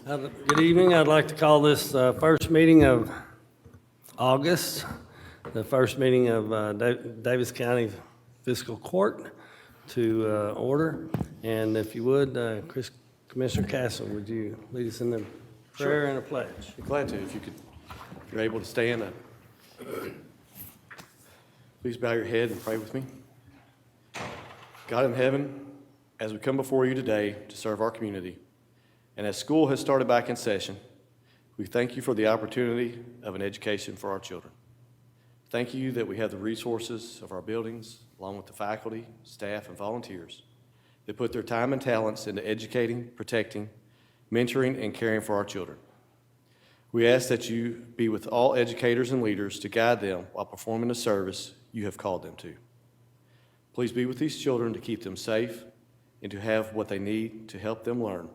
Good evening. I'd like to call this first meeting of August, the first meeting of Daviess County Fiscal Court to order. And if you would, Commissioner Castlen, would you lead us in the prayer and a pledge? Be glad to. If you're able to stand, please bow your head and pray with me. God in heaven, as we come before you today to serve our community, and as school has started back in session, we thank you for the opportunity of an education for our children. Thank you that we have the resources of our buildings, along with the faculty, staff, and volunteers that put their time and talents into educating, protecting, mentoring, and caring for our children. We ask that you be with all educators and leaders to guide them while performing the service you have called them to. Please be with these children to keep them safe and to have what they need to help them learn.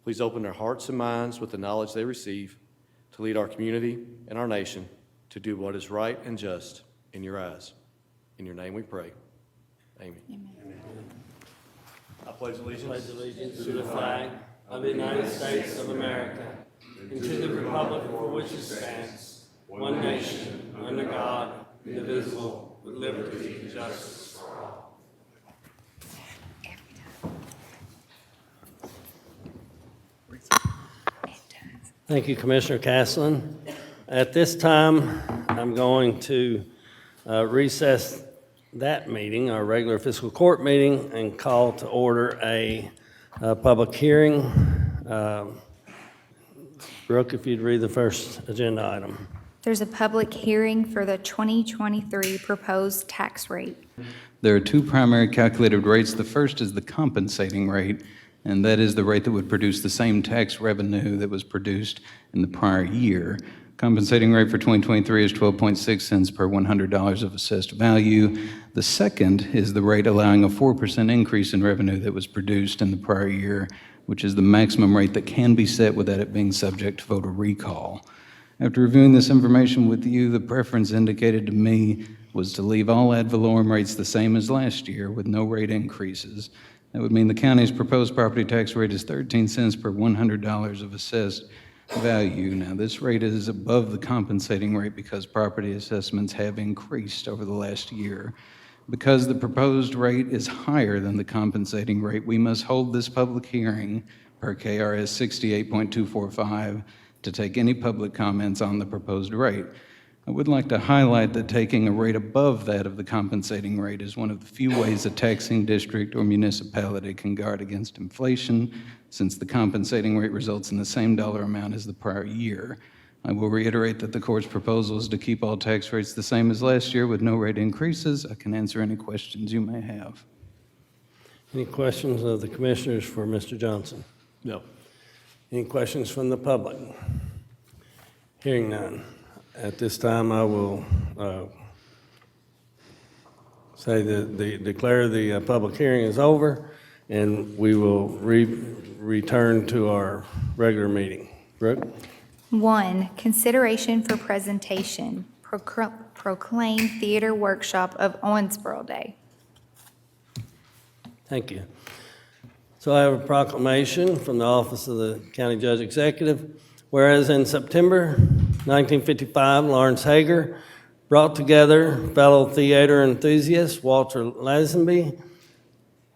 Please open their hearts and minds with the knowledge they receive to lead our community and our nation to do what is right and just in your eyes. In your name we pray. Amen. Amen. I pledge allegiance To the flag of the United States of America and to the republic for which it stands, one nation, under God, indivisible, with liberty and justice for all. Thank you, Commissioner Castlen. At this time, I'm going to recess that meeting, our regular fiscal court meeting, and call to order a public hearing. Brooke, if you'd read the first agenda item. There's a public hearing for the 2023 proposed tax rate. There are two primary calculated rates. The first is the compensating rate, and that is the rate that would produce the same tax revenue that was produced in the prior year. Compensating rate for 2023 is 12.6 cents per $100 of assessed value. The second is the rate allowing a 4% increase in revenue that was produced in the prior year, which is the maximum rate that can be set without it being subject to voter recall. After reviewing this information with you, the preference indicated to me was to leave all ad valorem rates the same as last year with no rate increases. That would mean the county's proposed property tax rate is 13 cents per $100 of assessed value. Now, this rate is above the compensating rate because property assessments have increased over the last year. Because the proposed rate is higher than the compensating rate, we must hold this public hearing per KRS 68.245 to take any public comments on the proposed rate. I would like to highlight that taking a rate above that of the compensating rate is one of the few ways a taxing district or municipality can guard against inflation, since the compensating rate results in the same dollar amount as the prior year. I will reiterate that the court's proposal is to keep all tax rates the same as last year with no rate increases. I can answer any questions you may have. Any questions of the commissioners for Mr. Johnson? No. Any questions from the public? Hearing none. At this time, I will declare the public hearing is over, and we will return to our regular meeting. Brooke? 1, consideration for presentation, proclaim Theater Workshop of Owensboro Day. Thank you. So I have a proclamation from the Office of the County Judge Executive. Whereas in September 1955, Lawrence Hager brought together fellow theater enthusiasts Walter Lazenby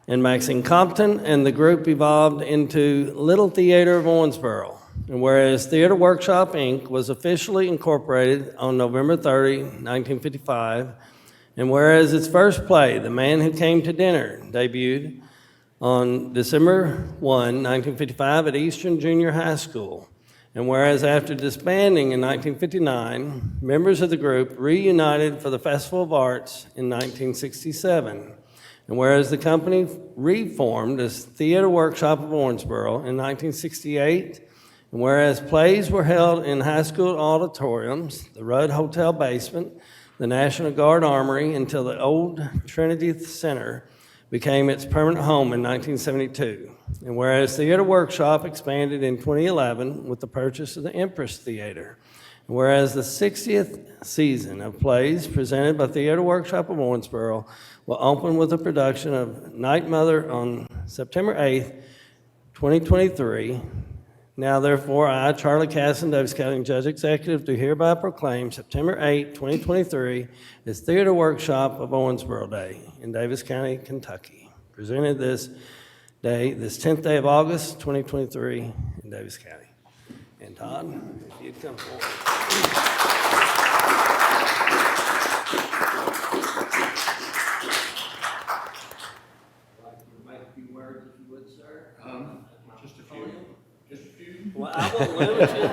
and Maxine Compton, and the group evolved into Little Theater of Owensboro. And whereas Theater Workshop, Inc. was officially incorporated on November 30, 1955, and whereas its first play, The Man Who Came to Dinner, debuted on December 1, 1955 at Eastern Junior High School. And whereas after disbanding in 1959, members of the group reunited for the Festival of Arts in 1967. And whereas the company reformed as Theater Workshop of Owensboro in 1968, and whereas plays were held in high school auditoriums, the Rudd Hotel basement, the National Guard Armory, until the old Trinity Center became its permanent home in 1972. And whereas Theater Workshop expanded in 2011 with the purchase of the Empress Theater. And whereas the 60th season of plays presented by Theater Workshop of Owensboro will open with a production of Night Mother on September 8th, 2023. Now therefore, I, Charlie Castlen, Daviess County Judge Executive, do hereby proclaim September 8, 2023 as Theater Workshop of Owensboro Day in Daviess County, Kentucky. Presented this 10th day of August, 2023 in Daviess County. And Todd, if you'd come forward. Well, I won't limit you.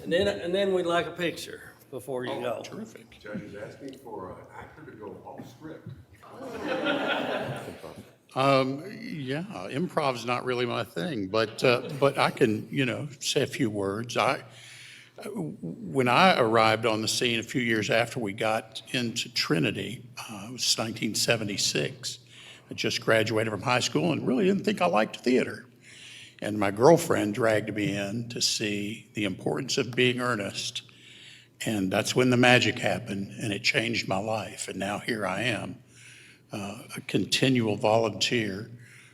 And then we'd like a picture before you go. Terrific. Judge is asking for an actor to go off script. Yeah, improv's not really my thing, but I can, say a few words. When I arrived on the scene a few years after we got into Trinity, it was 1976. I just graduated from high school and really didn't think I liked theater. And my girlfriend dragged me in to see the importance of being earnest. And that's when the magic happened, and it changed my life. And now here I am, a continual volunteer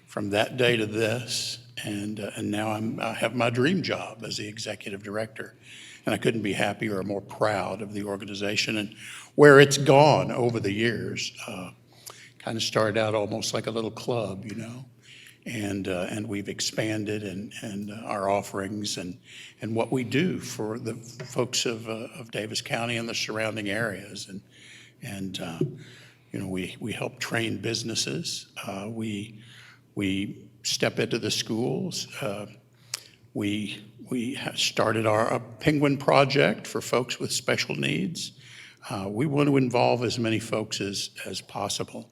from that day to this. And now I have my dream job as the executive director. And I couldn't be happier or more proud of the organization and where it's gone over the years. Kind of started out almost like a little club, and we've expanded and our offerings and what we do for the folks of Daviess County and the surrounding areas. And we help train businesses. We step into the schools. We started our Penguin Project for folks with special needs. We want to involve as many folks as possible.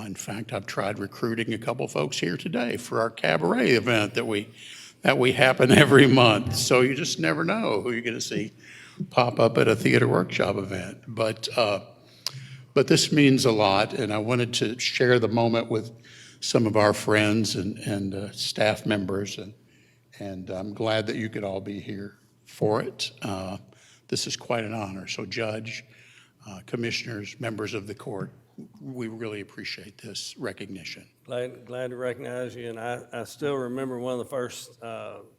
In fact, I've tried recruiting a couple folks here today for our cabaret event that we happen every month. So you just never know who you're going to see pop up at a theater workshop event. But this means a lot, and I wanted to share the moment with some of our friends and staff members, and I'm glad that you could all be here for it. This is quite an honor. So, Judge, commissioners, members of the court, we really appreciate this recognition. Glad to recognize you, and I still remember one of the first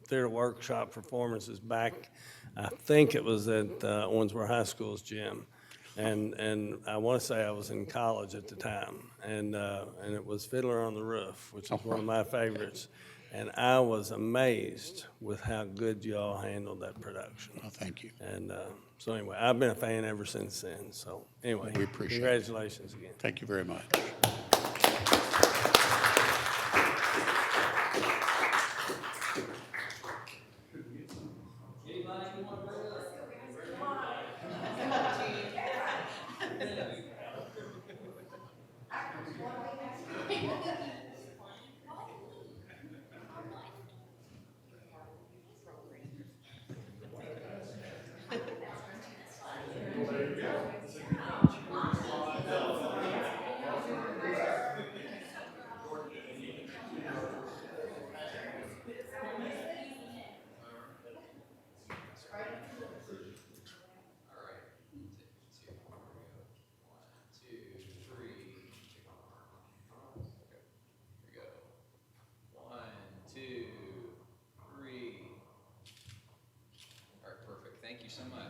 theater workshop performances back, I think it was at Owensboro High School's gym. And I want to say I was in college at the time, and it was Fiddler on the Roof, which is one of my favorites. And I was amazed with how good you all handled that production. Well, thank you. And so anyway, I've been a fan ever since then. So anyway, We appreciate it. Congratulations again. Thank you very much. Thank you so much.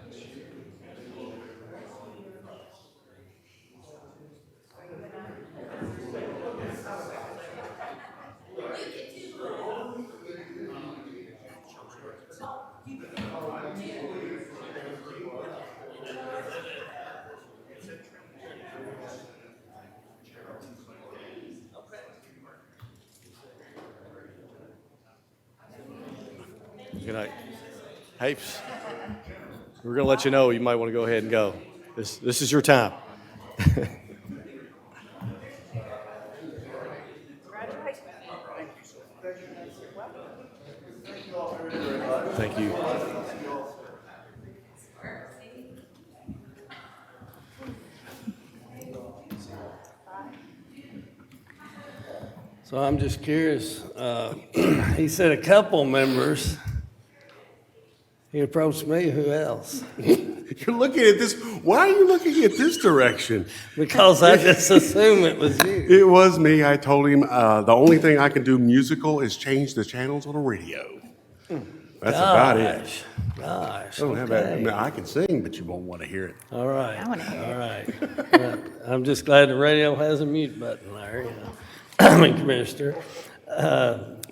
Good night. Hapes, we're going to let you know you might want to go ahead and go. This is your time. Thank you. So I'm just curious, he said a couple members. He approached me, who else? You're looking at this. Why are you looking at this direction? Because I just assumed it was you. It was me. I told him the only thing I can do musical is change the channels on the radio. That's about it. Gosh, I don't have that. I okay. mean, I can sing, but you won't want to hear it. All right, I wanna hear it. all right. Well, I'm just glad the radio has a mute button, Larry. I mean, Commissioner.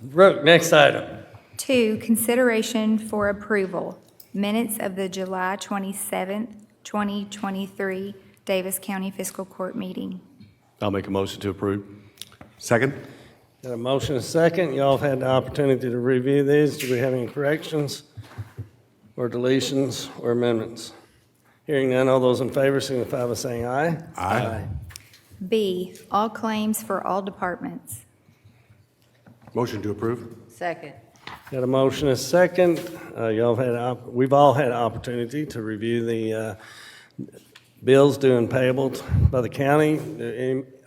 Brooke, next item. 2, consideration for approval, minutes of the July 27th, 2023 Davis County Fiscal Court meeting. I'll make a motion to approve. Second? Got a motion and a second. Y'all have had the opportunity to review these. Do we have any corrections or deletions or amendments? Hearing none, all those in favor signify by saying aye. Aye. B, all claims for all departments. Motion to approve? Second. Got a motion and a second. Y'all have had, we've all had an opportunity to review the bills due and payable by the county.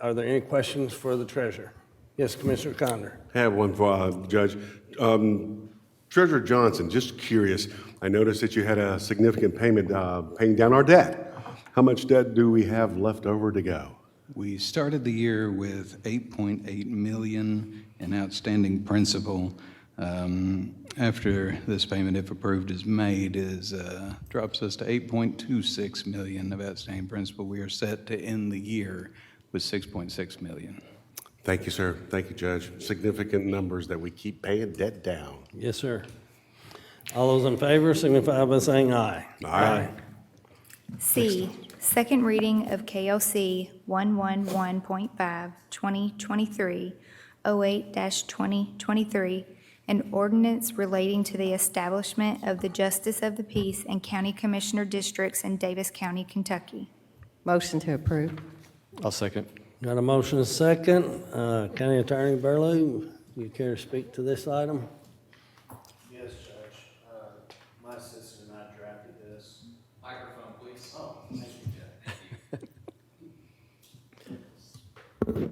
Are there any questions for the treasurer? Yes, Commissioner Condor. I have one for Judge. Treasurer Johnson, just curious, I noticed that you had a significant payment paying down our debt. How much debt do we have left over to go? We started the year with 8.8 million in outstanding principal. After this payment, if approved, is made, drops us to 8.26 million of outstanding principal. We are set to end the year with 6.6 million. Thank you, sir. Thank you, Judge. Significant numbers that we keep paying debt down. Yes, sir. All those in favor signify by saying aye. Aye. C, second reading of KOC 111.5, 2023, 08-2023, an ordinance relating to the establishment of the Justice of the Peace and County Commissioner Districts in Davis County, Kentucky. Motion to approve. I'll second. Got a motion and a second. County Attorney Burlew, you care to speak to this item? Yes, Judge. My assistant and I drafted this. Microphone, please. Oh, thank you,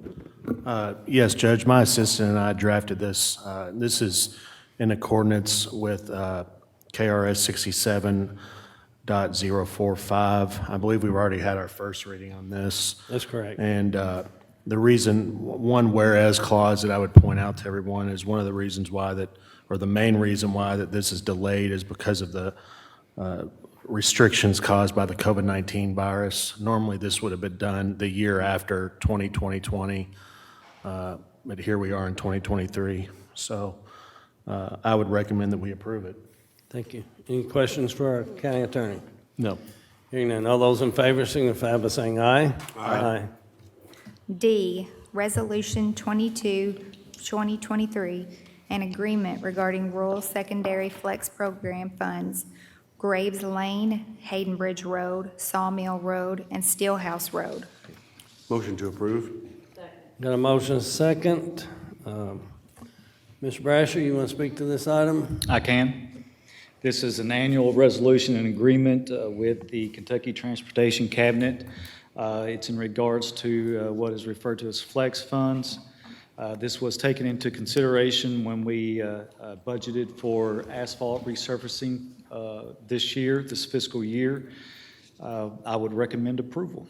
Judge. Yes, Judge, my assistant and I drafted this. This is in accordance with KRS 67.045. I believe we've already had our first reading on this. That's correct. And the reason, one whereas clause that I would point out to everyone is one of the reasons why that, or the main reason why that this is delayed is because of the restrictions caused by the COVID-19 virus. Normally, this would have been done the year after 2020, but here we are in 2023. So I would recommend that we approve it. Thank you. Any questions for our county attorney? No. Hearing none, all those in favor signify by saying aye. Aye. D, Resolution 22, 2023, an agreement regarding rural secondary flex program funds, Graves Lane, Hayden Bridge Road, Sawmill Road, and Stillhouse Road. Motion to approve? Got a motion and a second. Mr. Brasher, you want to speak to this item? I can. This is an annual resolution and agreement with the Kentucky Transportation Cabinet. It's in regards to what is referred to as flex funds. This was taken into consideration when we budgeted for asphalt resurfacing this year, this fiscal year. I would recommend approval.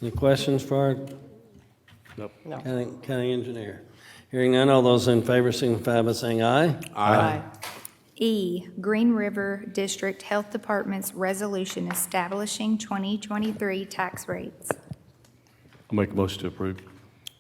Any questions for our Nope. county engineer? Hearing none, all those in favor signify by saying aye. Aye. E, Green River District Health Department's resolution establishing 2023 tax rates. I'll make a motion to approve.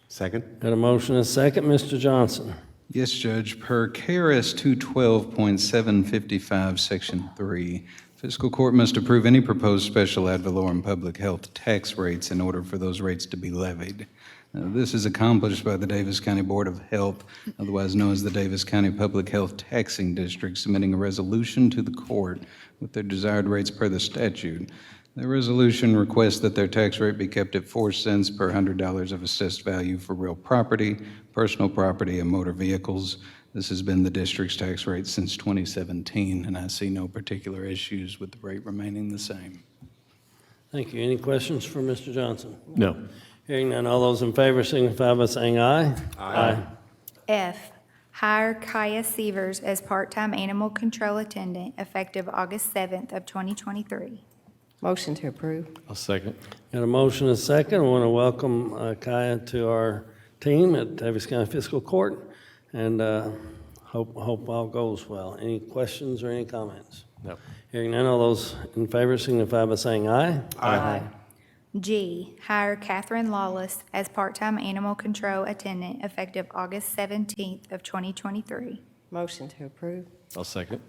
Second? Got a motion and a second. Mr. Johnson. Yes, Judge. Per KRS 212.755, Section 3, Fiscal Court must approve any proposed special ad valorem public health tax rates in order for those rates to be levied. This is accomplished by the Davis County Board of Health, otherwise known as the Davis County Public Health Taxing District, submitting a resolution to the court with their desired rates per the statute. The resolution requests that their tax rate be kept at 4 cents per $100 of assessed value for real property, personal property, and motor vehicles. This has been the district's tax rate since 2017, and I see no particular issues with the rate remaining the same. Thank you. Any questions for Mr. Johnson? No. Hearing none, all those in favor signify by saying aye. Aye. F, hire Kaya Severs as part-time animal control attendant effective August 7th of 2023. Motion to approve. I'll second. Got a motion and a second. I want to welcome Kaya to our team at Davis County Fiscal Court, and Hope all goes well. Any questions or any comments? No. Hearing none, all those in favor signify by saying aye. Aye. G, hire Catherine Lawless as part-time animal control attendant effective August 17th of 2023. Motion to approve. I'll second.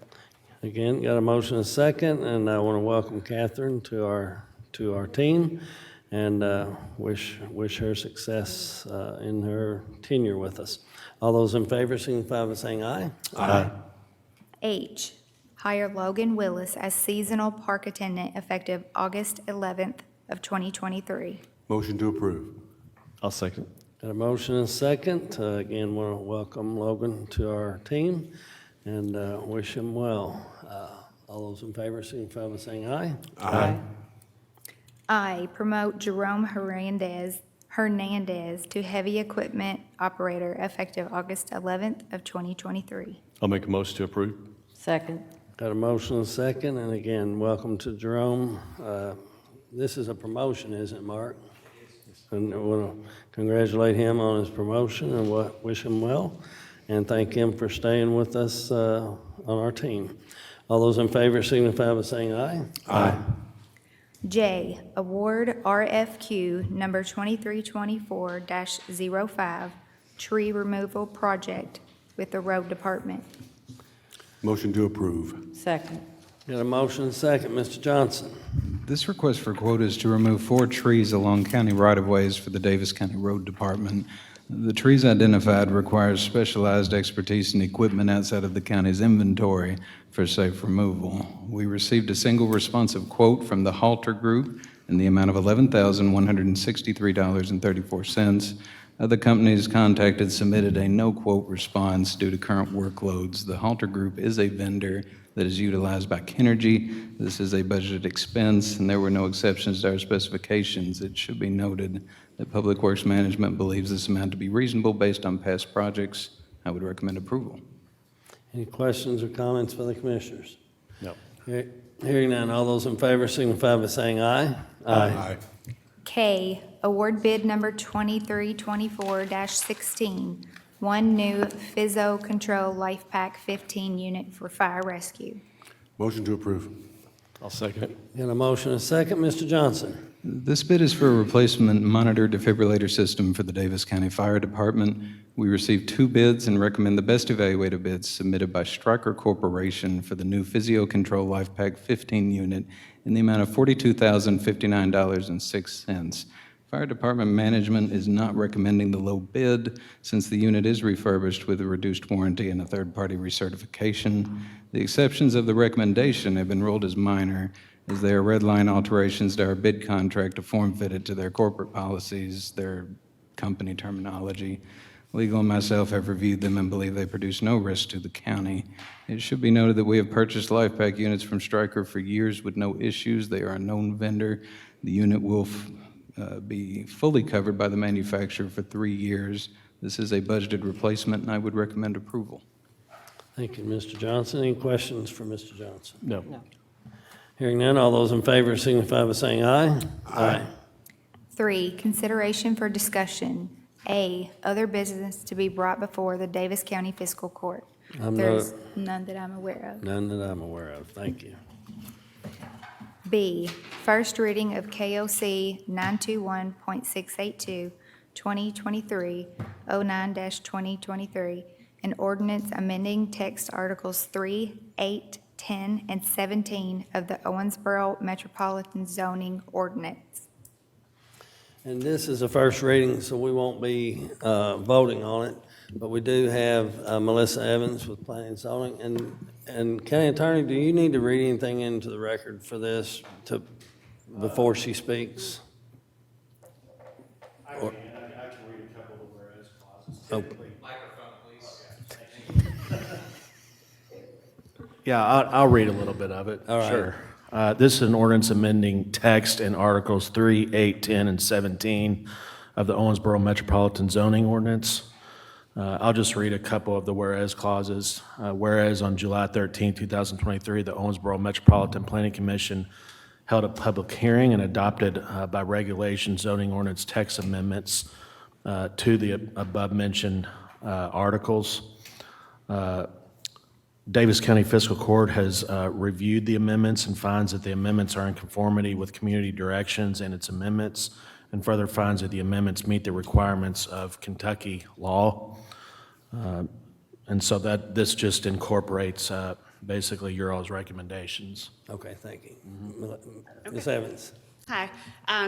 Again, got a motion and a second, and I want to welcome Catherine to our team and wish her success in her tenure with us. All those in favor signify by saying aye. Aye. H, hire Logan Willis as seasonal park attendant effective August 11th of 2023. Motion to approve. I'll second. Got a motion and a second. Again, want to welcome Logan to our team and wish him well. All those in favor signify by saying aye. Aye. I, promote Jerome Hernandez to heavy equipment operator effective August 11th of 2023. I'll make a motion to approve. Second. Got a motion and a second, and again, welcome to Jerome. This is a promotion, isn't it, Mark? And I want to congratulate him on his promotion and wish him well, and thank him for staying with us on our team. All those in favor signify by saying aye. Aye. J, award RFQ number 2324-05, tree removal project with the road department. Motion to approve. Second. Got a motion and a second. Mr. Johnson. This request for quote is to remove 4 trees along county right-of-ways for the Daviess County Road Department. The trees identified require specialized expertise and equipment outside of the county's inventory for safe removal. We received a single responsive quote from the Halter Group in the amount of $11,163.34. Other companies contacted submitted a no-quote response due to current workloads. The Halter Group is a vendor that is utilized by Kenergy. This is a budgeted expense, and there were no exceptions to our specifications. It should be noted that Public Works Management believes this amount to be reasonable based on past projects. I would recommend approval. Any questions or comments by the commissioners? No. Hearing none, all those in favor signify by saying aye. Aye. K, award bid number 2324-16, one new Fizzo Control Life Pack 15 unit for fire rescue. Motion to approve. I'll second it. Got a motion and a second. Mr. Johnson. This bid is for a replacement monitor defibrillator system for the Daviess County Fire Department. We received 2 bids and recommend the best evaluated bids submitted by Stryker Corporation for the new Physio Control Life Pack 15 unit in the amount of $42,059.06. Fire Department management is not recommending the low bid since the unit is refurbished with a reduced warranty and a third-party recertification. The exceptions of the recommendation have been ruled as minor, as they are red line alterations to our bid contract to form-fit it to their corporate policies, their company terminology. Legal and myself have reviewed them and believe they produce no risk to the county. It should be noted that we have purchased LifePack units from Stryker for years with no issues. They are a known vendor. The unit will be fully covered by the manufacturer for 3 years. This is a budgeted replacement, and I would recommend approval. Thank you, Mr. Johnson. Any questions for Mr. Johnson? No. Hearing none, all those in favor signify by saying aye. Aye. 3, consideration for discussion. A, other business to be brought before the Daviess County Fiscal Court. There's none that I'm aware of. None that I'm aware of. Thank you. B, first reading of KOC 921.682, 2023, 09-2023, an ordinance amending text articles 3, 8, 10, and 17 of the Owensboro Metropolitan Zoning Ordinance. And this is a first reading, so we won't be voting on it, but we do have Melissa Evans with Planning and Zoning. And County Attorney, do you need to read anything into the record for this before she speaks? I can read a couple of the whereas clauses. Oh. Yeah, I'll read a little bit of it. All right. Sure. This is an ordinance amending text in Articles 3, 8, 10, and 17 of the Owensboro Metropolitan Zoning Ordinance. I'll just read a couple of the whereas clauses. Whereas on July 13, 2023, the Owensboro Metropolitan Planning Commission held a public hearing and adopted by regulation zoning ordinance text amendments to the above-mentioned articles. Daviess County Fiscal Court has reviewed the amendments and finds that the amendments are in conformity with community directions and its amendments, and further finds that the amendments meet the requirements of Kentucky law. And so that this just incorporates basically your all's recommendations. Okay, thank you. Ms. Evans? Hi.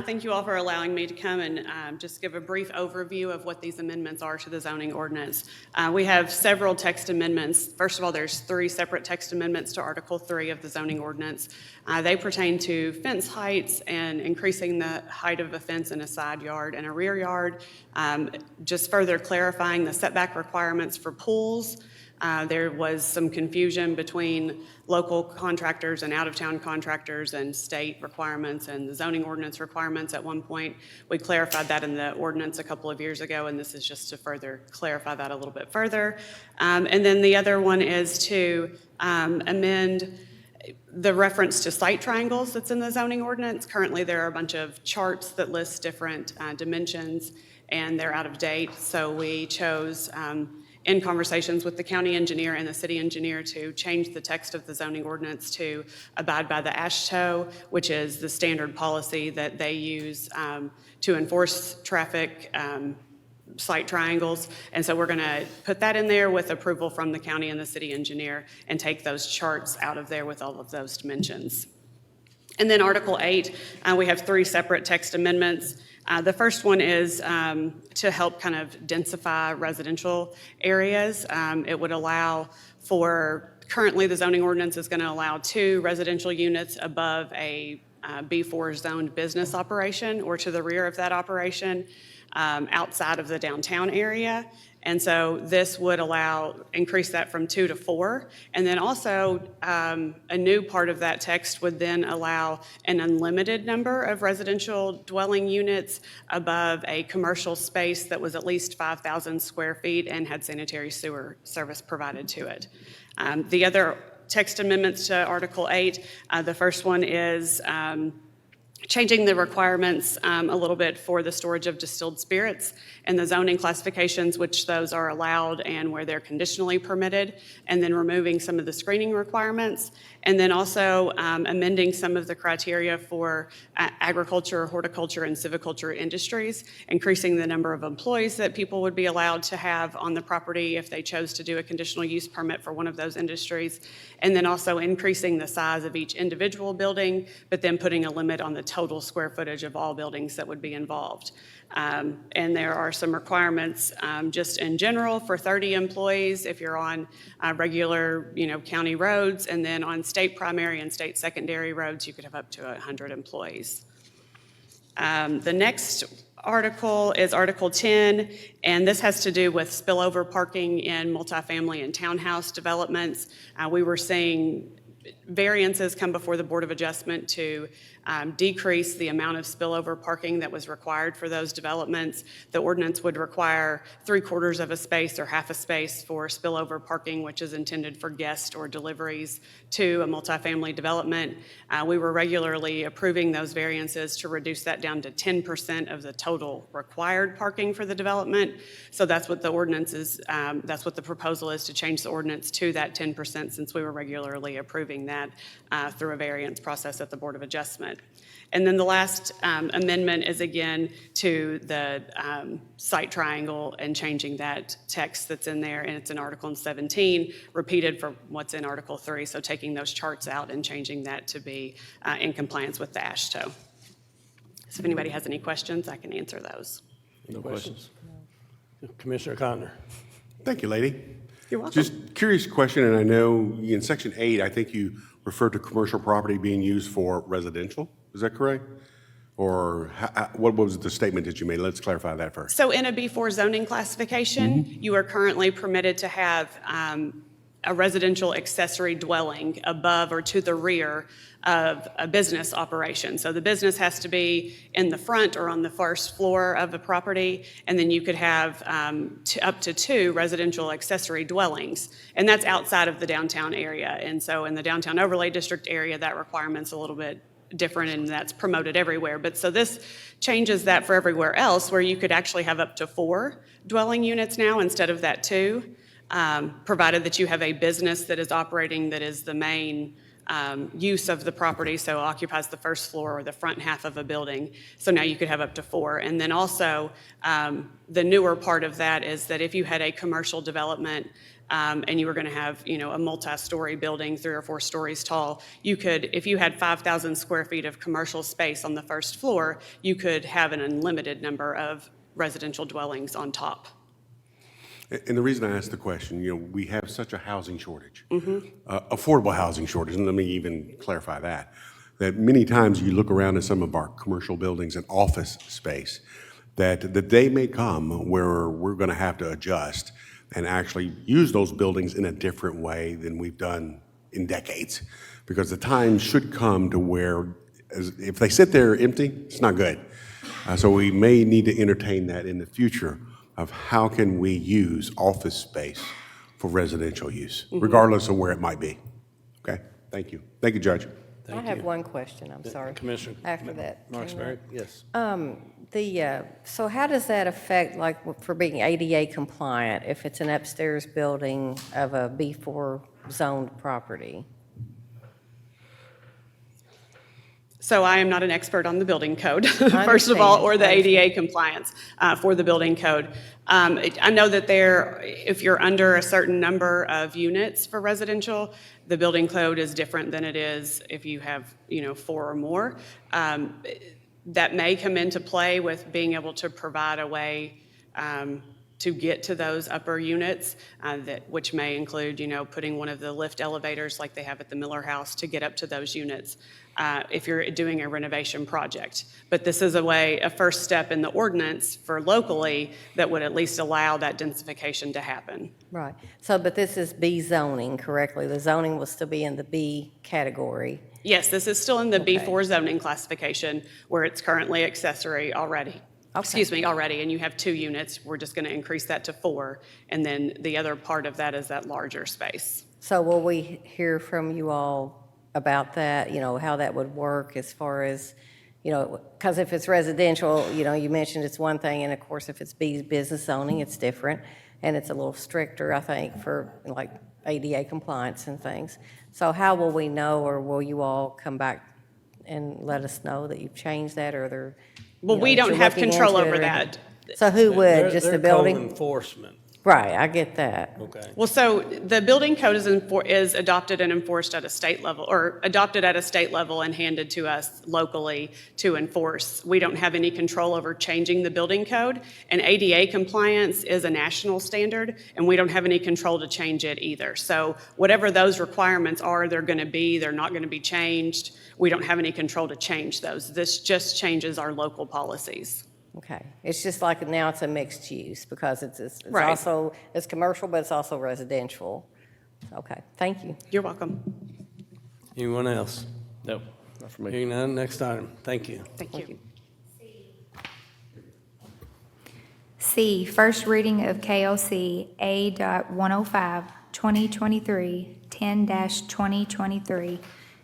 Thank you all for allowing me to come and just give a brief overview of what these amendments are to the zoning ordinance. We have several text amendments. First of all, there's 3 separate text amendments to Article 3 of the zoning ordinance. They pertain to fence heights and increasing the height of a fence in a side yard and a rear yard, just further clarifying the setback requirements for pools. There was some confusion between local contractors and out-of-town contractors and state requirements and the zoning ordinance requirements at one point. We clarified that in the ordinance a couple of years ago, and this is just to further clarify that a little bit further. And then the other one is to amend the reference to site triangles that's in the zoning ordinance. Currently, there are a bunch of charts that list different dimensions, and they're out of date. So we chose, in conversations with the county engineer and the city engineer, to change the text of the zoning ordinance to abide by the AASHTO, which is the standard policy that they use to enforce traffic site triangles. And so we're going to put that in there with approval from the county and the city engineer and take those charts out of there with all of those dimensions. And then Article 8, we have 3 separate text amendments. The first one is to help kind of densify residential areas. It would allow for, currently the zoning ordinance is going to allow 2 residential units above a B4 zoned business operation or to the rear of that operation outside of the downtown area. And so this would increase that from 2 to 4. And then also a new part of that text would then allow an unlimited number of residential dwelling units above a commercial space that was at least 5,000 square feet and had sanitary sewer service provided to it. The other text amendments to Article 8, the first one is changing the requirements a little bit for the storage of distilled spirits and the zoning classifications, which those are allowed and where they're conditionally permitted, and then removing some of the screening requirements, and then also amending some of the criteria for agriculture, horticulture, and silviculture industries, increasing the number of employees that people would be allowed to have on the property if they chose to do a conditional use permit for one of those industries, and then also increasing the size of each individual building, but then putting a limit on the total square footage of all buildings that would be involved. And there are some requirements just in general for 30 employees if you're on regular, county roads, and then on state primary and state secondary roads, you could have up to 100 employees. The next article is Article 10, and this has to do with spillover parking in multifamily and townhouse developments. We were seeing variances come before the Board of Adjustment to decrease the amount of spillover parking that was required for those developments. The ordinance would require 3/4 of a space or half a space for spillover parking, which is intended for guests or deliveries to a multifamily development. We were regularly approving those variances to reduce that down to 10% of the total required parking for the development. So that's what the ordinance is, that's what the proposal is, to change the ordinance to that 10%, since we were regularly approving that through a variance process at the Board of Adjustment. And then the last amendment is again to the site triangle and changing that text that's in there, and it's in Article 17, repeated from what's in Article 3, so taking those charts out and changing that to be in compliance with the AASHTO. So if anybody has any questions, I can answer those. No questions. Commissioner Connor. Thank you, lady. You're welcome. Just curious question, and I know in Section 8, I think you referred to commercial property being used for residential. Is that correct? Or what was the statement that you made? Let's clarify that first. So in a B4 zoning classification, you are currently permitted to have a residential accessory dwelling above or to the rear of a business operation. So the business has to be in the front or on the first floor of the property, and then you could have up to 2 residential accessory dwellings, and that's outside of the downtown area. And so in the downtown overlay district area, that requirement's a little bit different, and that's promoted everywhere. But so this changes that for everywhere else, where you could actually have up to 4 dwelling units now instead of that 2. provided that you have a business that is operating that is the main use of the property, so occupies the first floor or the front half of a building. So now you could have up to 4. And then also, the newer part of that is that if you had a commercial development and you were going to have, a multi-story building, 3 or 4 stories tall, you could, if you had 5,000 square feet of commercial space on the first floor, you could have an unlimited number of residential dwellings on top. And the reason I asked the question, we have such a housing shortage, affordable housing shortage, and let me even clarify that many times you look around at some of our commercial buildings and office space, that the day may come where we're going to have to adjust and actually use those buildings in a different way than we've done in decades. Because the time should come to where, if they sit there empty, it's not good. So we may need to entertain that in the future of how can we use office space for residential use, regardless of where it might be. Okay, thank you. Thank you, Judge. I have one question, I'm sorry. Commissioner After that. Marksberry, yes. So how does that affect, like, for being ADA compliant, if it's an upstairs building of a B4 zoned property? So I am not an expert on the building code, first of all, or the ADA compliance for the building code. I know that if you're under a certain number of units for residential, the building code is different than it is if you have, 4 or more. That may come into play with being able to provide a way to get to those upper units, which may include, putting one of the lift elevators like they have at the Miller House to get up to those units. If you're doing a renovation project. But this is a first step in the ordinance for locally that would at least allow that densification to happen. Right. So, but this is B zoning, correctly? The zoning will still be in the B category. Yes, this is still in the Okay. B4 zoning classification where it's currently accessory already. Already, and you have 2 units. We're just going to increase that to 4, and then the other part of that is that larger space. So will we hear from you all about that, how that would work as far as, because if it's residential, you mentioned it's one thing, and of course, if it's business zoning, it's different, and it's a little stricter, I think, for like ADA compliance and things. So how will we know, or will you all come back and let us know that you've changed that, or they're, Well, we don't you're have looking control into it, over or- that. So who would, just the They're building? code enforcement, Right, I get that. okay. Well, so the building code is adopted and enforced at a state level, or adopted at a state level and handed to us locally to enforce. We don't have any control over changing the building code, and ADA compliance is a national standard, and we don't have any control to change it either. So whatever those requirements are, they're going to be, they're not going to be changed. We don't have any control to change those. This just changes our local policies. Okay, it's just like now it's a mixed use because it's Right. also, it's commercial, but it's also residential. Okay, thank you. You're welcome. Anyone else? No, not for me. Hearing none, next item. Thank you. Thank you. C, first reading of KLC A.105, 2023, 10-2023,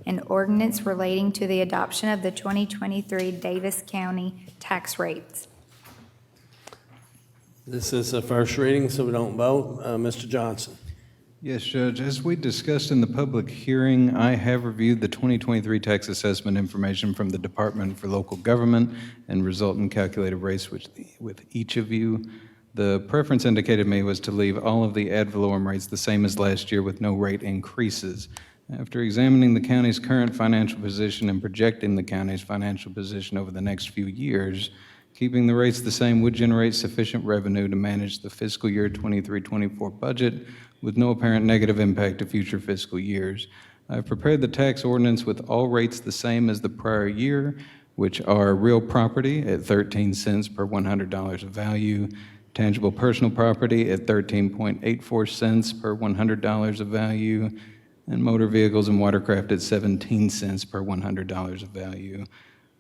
an ordinance relating to the adoption of the 2023 Daviess County tax rates. This is a first reading, so we don't vote. Mr. Johnson. Yes, Judge. As we discussed in the public hearing, I have reviewed the 2023 tax assessment information from the Department for Local Government and resultant calculated rates with each of you. The preference indicated to me was to leave all of the ad valorem rates the same as last year with no rate increases. After examining the county's current financial position and projecting the county's financial position over the next few years, keeping the rates the same would generate sufficient revenue to manage the fiscal year 23-24 budget with no apparent negative impact to future fiscal years. I've prepared the tax ordinance with all rates the same as the prior year, which are real property at 13 cents per $100 of value, tangible personal property at 13.84 cents per $100 of value, and motor vehicles and watercraft at 17 cents per $100 of value.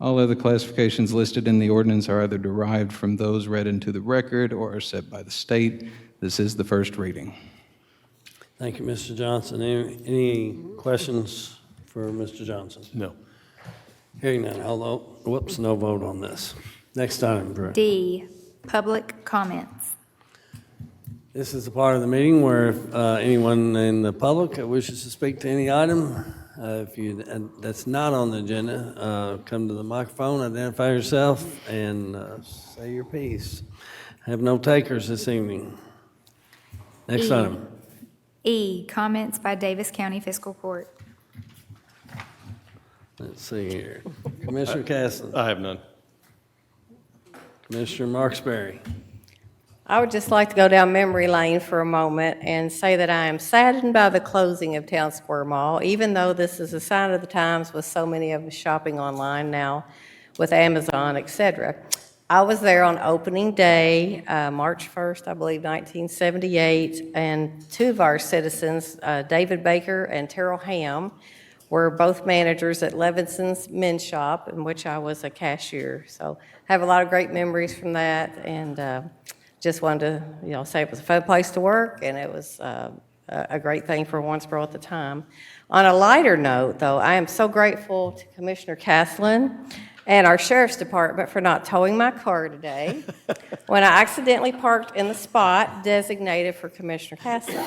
All other classifications listed in the ordinance are either derived from those read into the record or are set by the state. This is the first reading. Thank you, Mr. Johnson. Any questions for Mr. Johnson? No. Hearing none, no vote on this. Next item, Drew. D, public comments. This is the part of the meeting where if anyone in the public wishes to speak to any item, that's not on the agenda, come to the microphone, identify yourself, and say your piece. Have no takers this evening. Next item. E, comments by Daviess County Fiscal Court. Let's see here. Commissioner Castlen. I have none. Commissioner Marksberry. I would just like to go down memory lane for a moment and say that I am saddened by the closing of Town Square Mall, even though this is a sign of the times with so many of us shopping online now with Amazon, et cetera. I was there on opening day, March 1st, I believe, 1978, and two of our citizens, David Baker and Terrell Ham, were both managers at Levinson's Men's Shop, in which I was a cashier. So I have a lot of great memories from that, and just wanted to, say it was a fun place to work, and it was a great thing for Owensboro at the time. On a lighter note, though, I am so grateful to Commissioner Castlen and our Sheriff's Department for not towing my car today when I accidentally parked in the spot designated for Commissioner Castlen.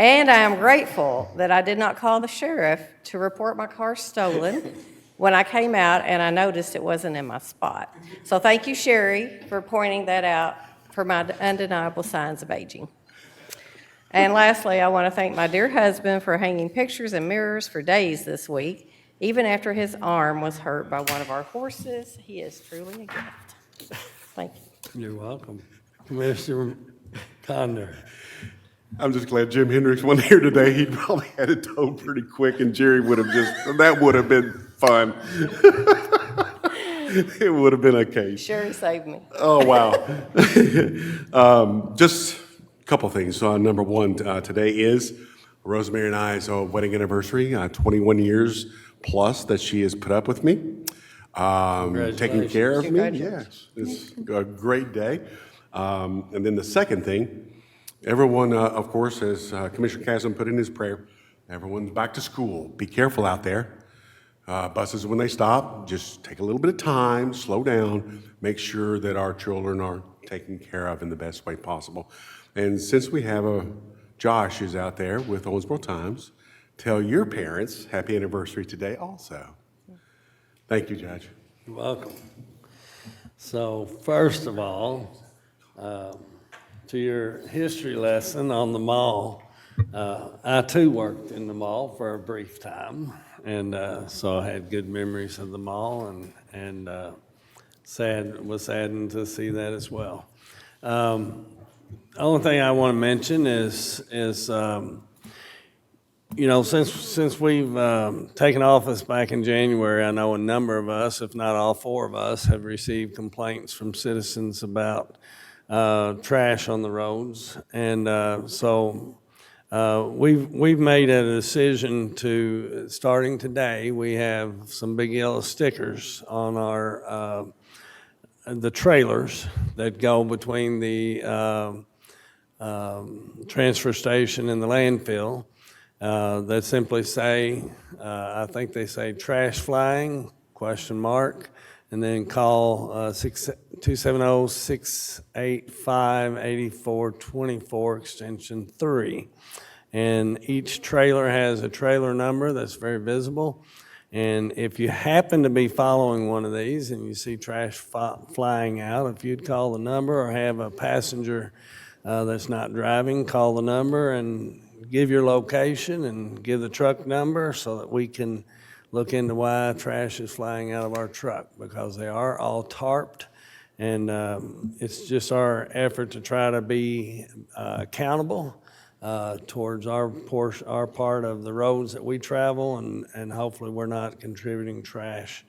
And I am grateful that I did not call the sheriff to report my car stolen when I came out and I noticed it wasn't in my spot. So thank you, Sherry, for pointing that out for my undeniable signs of aging. And lastly, I want to thank my dear husband for hanging pictures and mirrors for days this week. Even after his arm was hurt by one of our horses, he is truly a gift. Thank you. You're welcome. Commissioner Condor. I'm just glad Jim Hendricks wasn't here today. He'd probably had it towed pretty quick, and Jerry would have that would have been fun. It would have been a case. Sherry saved me. Oh, wow. Just a couple things. Number one, today is Rosemary and I's wedding anniversary, 21 years plus that she has put up with me, taking care of me. Yes, it's a great day. And then the second thing, everyone, of course, as Commissioner Castlen put in his prayer, everyone's back to school. Be careful out there. Buses, when they stop, just take a little bit of time, slow down, make sure that our children are taken care of in the best way possible. And since we have Josh is out there with Owensboro Times, tell your parents happy anniversary today also. Thank you, Judge. You're welcome. So first of all, to your history lesson on the mall, I too worked in the mall for a brief time, and so I had good memories of the mall, and was saddened to see that as well. The only thing I want to mention is since we've taken office back in January, I know a number of us, if not all four of us, have received complaints from citizens about trash on the roads, and so we've made a decision to, starting today, we have some big yellow stickers on our the trailers that go between the transfer station and the landfill that simply say, I think they say trash flying, ? And then call 270-685-8424, extension 3. And each trailer has a trailer number that's very visible. And if you happen to be following one of these and you see trash flying out, if you'd call the number or have a passenger that's not driving, call the number and give your location and give the truck number so that we can look into why trash is flying out of our truck, because they are all tarped, and it's just our effort to try to be accountable towards our part of the roads that we travel, and hopefully we're not contributing trash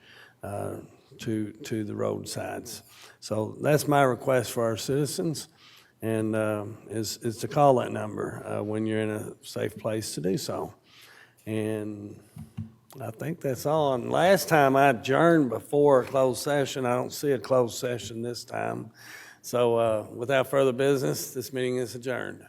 to the roadsides. So that's my request for our citizens, and is to call that number when you're in a safe place to do so. And I think that's all. And last time I adjourned before a closed session. I don't see a closed session this time. So without further business, this meeting is adjourned.